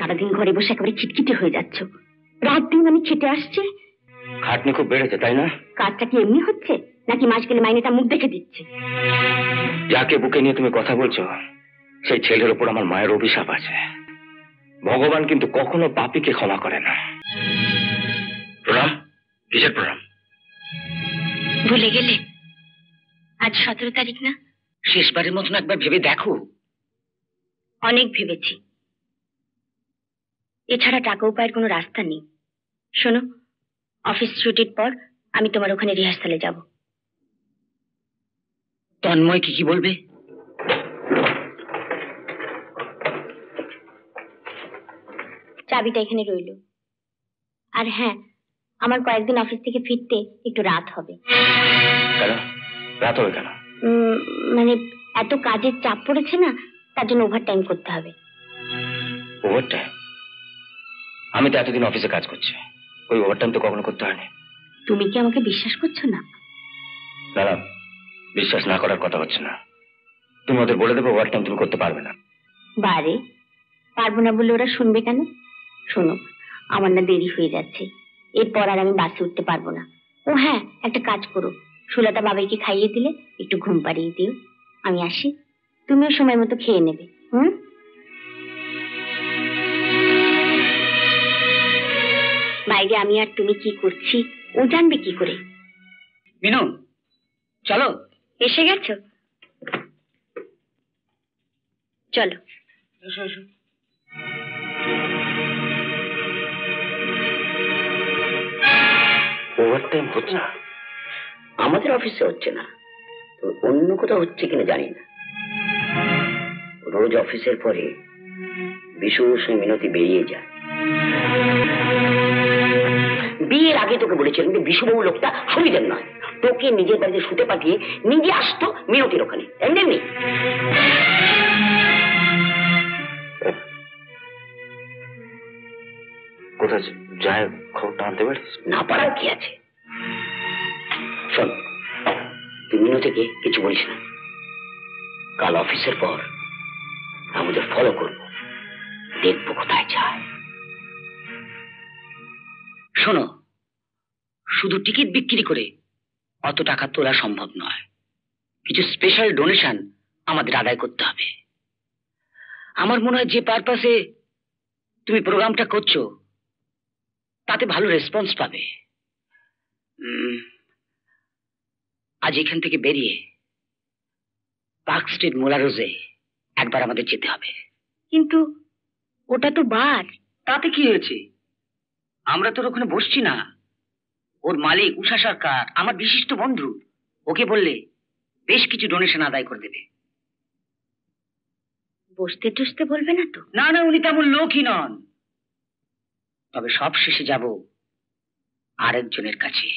সারাদিন ঘরে বসে একেবারে খিটখিটে হয়ে যাচ্ছ। রাত দিন আমি খেটে আসছি। খাটনি খুব বেড়েছে তাই না? কাজটা কি এমনি হচ্ছে নাকি মাস গেলে মাইনেটা মুখ দেখে দিচ্ছে? যাকে বুকে নিয়ে তুমি কথা বলছো সেই ছেলের উপর আমার মায়ের অভিশাপ আছে। ভগবান কিন্তু কখনো পাপীকে ক্ষমা করে না। প্রণাম। কিসের প্রণাম? ভুলে গেলে আজ 17 তারিখ না? শেষবারের মতন একবার ভেবে দেখো। অনেক ভেবেছি, এছাড়া টাকা উপায়ের কোনো রাস্তা নেই। শোনো, অফিস ছুটির পর আমি তোমার ওখানে রিহার্সালে যাব। তন্ময় কি বলবে? চাবিটা এখানে রইল। আর হ্যাঁ, আমার কয়েকদিন অফিস থেকে ফিরতে একটু রাত হবে। কেন রাত হবে কেন? মানে এত কাজের চাপ পড়েছে না, তার জন্য ওভারটাইম করতে হবে। ওভারটাইম? আমি তো এতদিন অফিসে কাজ করছি, ওই ওভারটাইম তো কখনো করতে হয়নি। তুমি কি আমাকে বিশ্বাস করছো না? না না, বিশ্বাস না করার কথা হচ্ছে না। তুমি ওদের বলে দেবো ওভারটাইম তুমি করতে পারবে না। বারে, পারবো না বলে ওরা শুনবে কেন? শোনো, আমার না দেরি হয়ে যাচ্ছে, এরপর আর আমি বাসে উঠতে পারবো না। ও হ্যাঁ, একটা কাজ করো, সুলতা বাবাইকে খাইয়ে দিলে একটু ঘুম পাড়িয়ে দিও। আমি আসি, তুমিও সময় মতো খেয়ে নেবে। বাইরে আমি আর তুমি কি করছি ও জানবে কি করে? মিনু চলো। এসে গেছো? চলো। এসো এসো। ওভারটাইম হচ্ছে না, আমাদের অফিসে হচ্ছে না, তো অন্য কোথাও হচ্ছে কিনা জানি না। রোজ অফিসের পরে বিশুর সঙ্গে মিনতি বেরিয়ে যায়। বিয়ের আগে তোকে বলেছিলাম যে বিশুবাবু লোকটা সুবিধের নয়, তোকে নিজের বাড়িতে শুতে পাঠিয়ে নিজে আসতো মিনতির ওখানে। এমনি কোথায় যায় খবরটা আনতে পারিস? না পারার কি আছে? শোন, তুই মিনতিকে কিছু বলিস না। কাল অফিসের পর আমাদের ফলো করবো, দেখবো কোথায় যায়। শোনো, শুধু টিকিট বিক্রি করে অত টাকা তোলা সম্ভব নয়। কিছু স্পেশাল ডোনেশন আমাদের আদায় করতে হবে। আমার মনে হয় যে পারপাসে তুমি প্রোগ্রামটা করছো তাতে ভালো রেসপন্স পাবে। আজ এখান থেকে বেরিয়ে পার্ক স্ট্রিট মোলারোজে একবার আমাদের যেতে হবে। কিন্তু ওটা তো বার। তাতে কি হয়েছে? আমরা তোর ওখানে বসছি না। ওর মালিক উষা সরকার আমার বিশিষ্ট বন্ধু, ওকে বললে বেশ কিছু ডোনেশন আদায় করে দেবে। বসতে টসতে বলবে না তো? না না, উনি তেমন লোকই নন। তবে সব শেষে যাব আরেকজনের কাছে,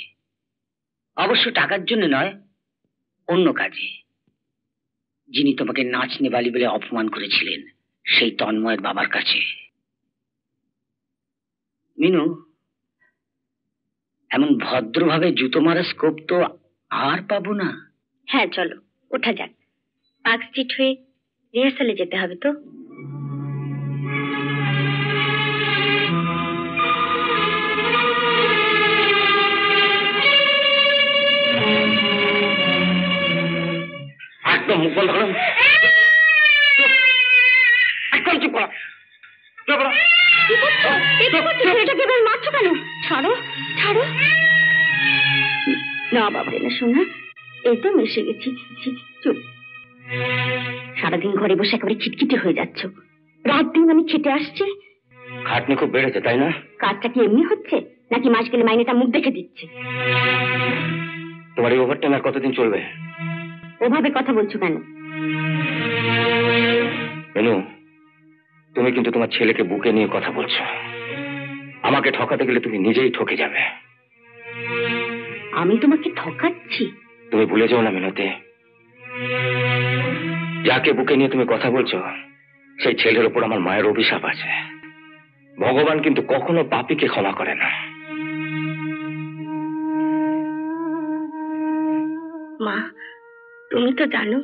অবশ্য টাকার জন্য নয়, অন্য কাজে। যিনি তোমাকে নাচ নেবালি বলে অপমান করেছিলেন, সেই তন্ময়ের বাবার কাছে। মিনু, এমন ভদ্রভাবে জুতো মারা স্কোপ তো আর পাবো না। হ্যাঁ চলো, ওঠা যাক। পার্ক স্ট্রিট হয়ে রিহার্সালে যেতে হবে তো। একদম মুখ বন্ধ করুন, একদম চুপ করা। মারছো কেন? ছাড়ো ছাড়ো। না বাবা না, শোনা, এই তো মিশে গেছি। চুপ। সারাদিন ঘরে বসে একেবারে খিটখিটে হয়ে যাচ্ছ। রাত দিন আমি খেটে আসছি। খাটনি খুব বেড়েছে তাই না? কাজটা কি এমনি হচ্ছে নাকি মাস গেলে মাইনেটা মুখ দেখে দিচ্ছে? তোমার এই ওভারটাইম আর কতদিন চলবে? ওভাবে কথা বলছো কেন? মেনু, তুমি কিন্তু তোমার ছেলেকে বুকে নিয়ে কথা বলছো। আমাকে ঠকাতে গেলে তুমি নিজেই ঠকে যাবে। আমি তোমাকে ঠকাচ্ছি? তুমি ভুলে যাও না মিনতি, যাকে বুকে নিয়ে তুমি কথা বলছো সেই ছেলের উপর আমার মায়ের অভিশাপ আছে। ভগবান কিন্তু কখনো পাপীকে ক্ষমা করে না। মা, তুমি তো জানো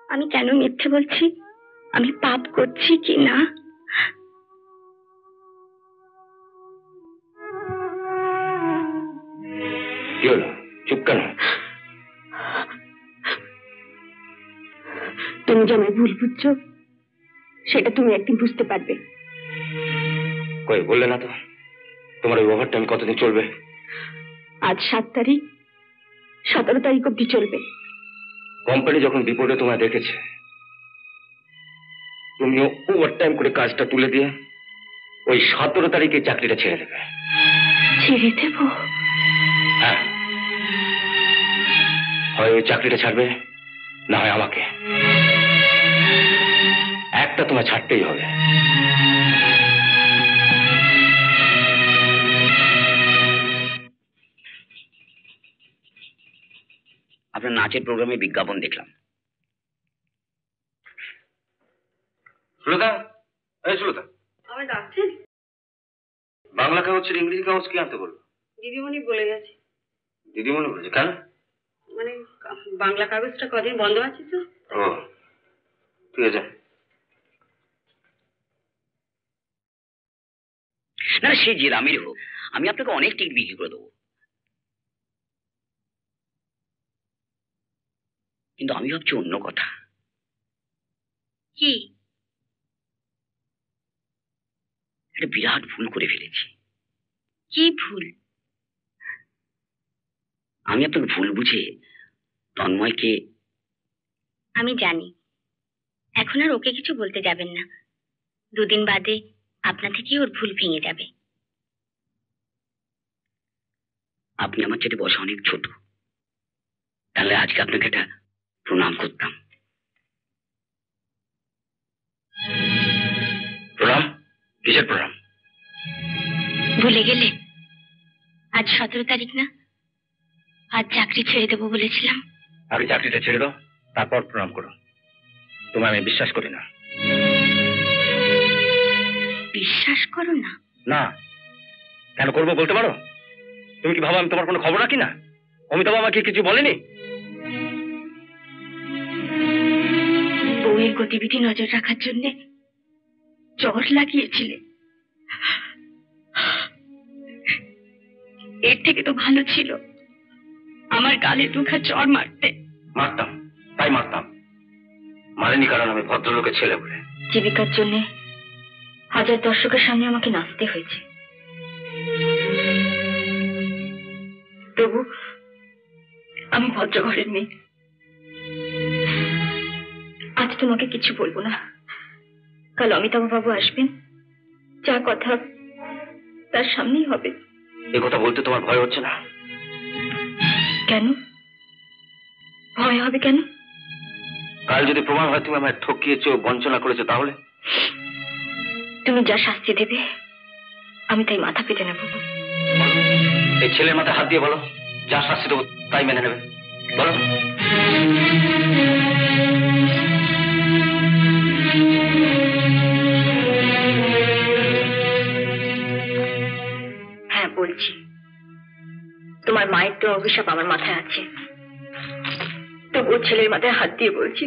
আমি কেন মিথ্যে বলছি, আমি পাপ করছি কি না। কি হলো, চুপ কেন? তুমি যে আমায় ভুল বুঝছো সেটা তুমি একদিন বুঝতে পারবে। কই বললে না তো, তোমার ওই ওভারটাইম কতদিন চলবে? আজ 7 তারিখ, 17 তারিখ অব্দি চলবে। কোম্পানি যখন বিপদে তোমায় দেখেছে, তুমিও ওভারটাইম করে কাজটা তুলে দিয়ে ওই 17 তারিখে চাকরিটা ছেড়ে দেবে। ছেড়ে দেব? হ্যাঁ, হয় ওই চাকরিটা ছাড়বে, না হয় আমাকে। একটা তোমায় ছাড়তেই হবে। আপনার নাচের প্রোগ্রামে বিজ্ঞাপন দেখলাম। সুলতা, এই সুলতা, আমার ডাকছেন? বাংলা কাগজের ইংরেজি কাগজ কি আনতে বলবো? দিদিমণি বলে গেছে। দিদিমণি বলেছে? কেন? মানে বাংলা কাগজটা কদিন বন্ধ আছে তো। ও ঠিক আছে। না সে যে দামের হোক, আমি আপনাকে অনেক টিকিট বিক্রি করে দেবো। কিন্তু আমি ভাবছি অন্য কথা। কি? একটা বিরাট ভুল করে ফেলেছি। কি ভুল? আমি আপনাকে ভুল বুঝে তন্ময়কে... আমি জানি, এখন আর ওকে কিছু বলতে যাবেন না। 2 দিন বাদে আপনা থেকেই ওর ভুল ভেঙে যাবে। আপনি আমার চেয়ে বয়সে অনেক ছোট, তাহলে আজকে আপনাকে একটা প্রণাম করতাম। প্রণাম? কিসের প্রণাম? ভুলে গেলে? আজ 17 তারিখ না? আজ চাকরি ছেড়ে দেবো বলেছিলাম। আগে চাকরিটা ছেড়ে দাও, তারপর প্রণাম করো। তোমায় আমি বিশ্বাস করি না। বিশ্বাস করো না? না, কেন করবো বলতে পারো? তুমি কি ভাবো আমি তোমার কোনো খবর রাখি না? অমিতাভ আমাকে কিছু বলেনি? বউয়ের গতিবিধি নজর রাখার জন্য চট লাগিয়েছিলে। এর থেকে তো ভালো ছিল আমার গালে 2 চড় মারতে। মারতাম, তাই মারতাম। মারেনি কারণ আমি ভদ্রলোকের ছেলে বলে। জীবিকার জন্য 1000 দর্শকের সামনে আমাকে নাচতে হয়েছে। তবু আমি ভদ্র ঘরের মেয়ে। আজ তোমাকে কিছু বলবো না। কাল অমিতাভ বাবু আসবেন, যা কথা তার সামনেই হবে। এ কথা বলতে তোমার ভয় হচ্ছে না? কেন ভয় হবে? কেন? কাল যদি প্রমাণ হয় তুমি আমায় ঠকিয়েছো, বঞ্চনা করেছো, তাহলে? তুমি যা শাস্তি দেবে আমি তাই মাথা পেতে নেব। এই ছেলের মাথায় হাত দিয়ে বলো, যা শাস্তি দেবো তাই মেনে নেবে। বলো। হ্যাঁ বলছি, তোমার মায়ের তো অভিশাপ আমার মাথায় আছে, তবুও ছেলের মাথায় হাত দিয়ে বলছি,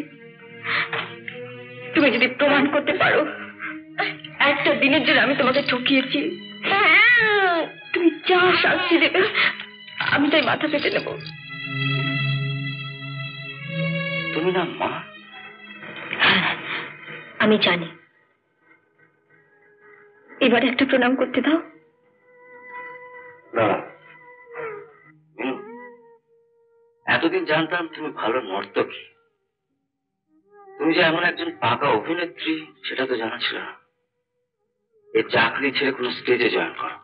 তুমি যদি প্রমাণ করতে পারো একটা দিনের জন্য আমি তোমাকে ঠকিয়েছি, তুমি যা শাস্তি দেবে আমি তাই মাথা পেতে নেব। তুমি না মা? হ্যাঁ আমি জানি। এবার একটা প্রণাম করতে দাও। না, এতদিন জানতাম তুমি ভালো নর্তকী, তুমি যে এমন একজন পাকা অভিনেত্রী সেটা তো জানা ছিল না। এই চাকরি ছেড়ে কোনো স্টেজে জয়েন করো,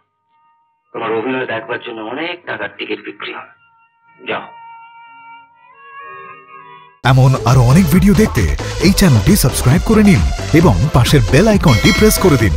তোমার অভিনয় দেখবার জন্য অনেক টাকার টিকিট বিক্রি হয়। যাও। এমন আরো অনেক ভিডিও দেখতে এই চ্যানেলটি সাবস্ক্রাইব করে নিন এবং পাশের বেল আইকনটি প্রেস করে দিন।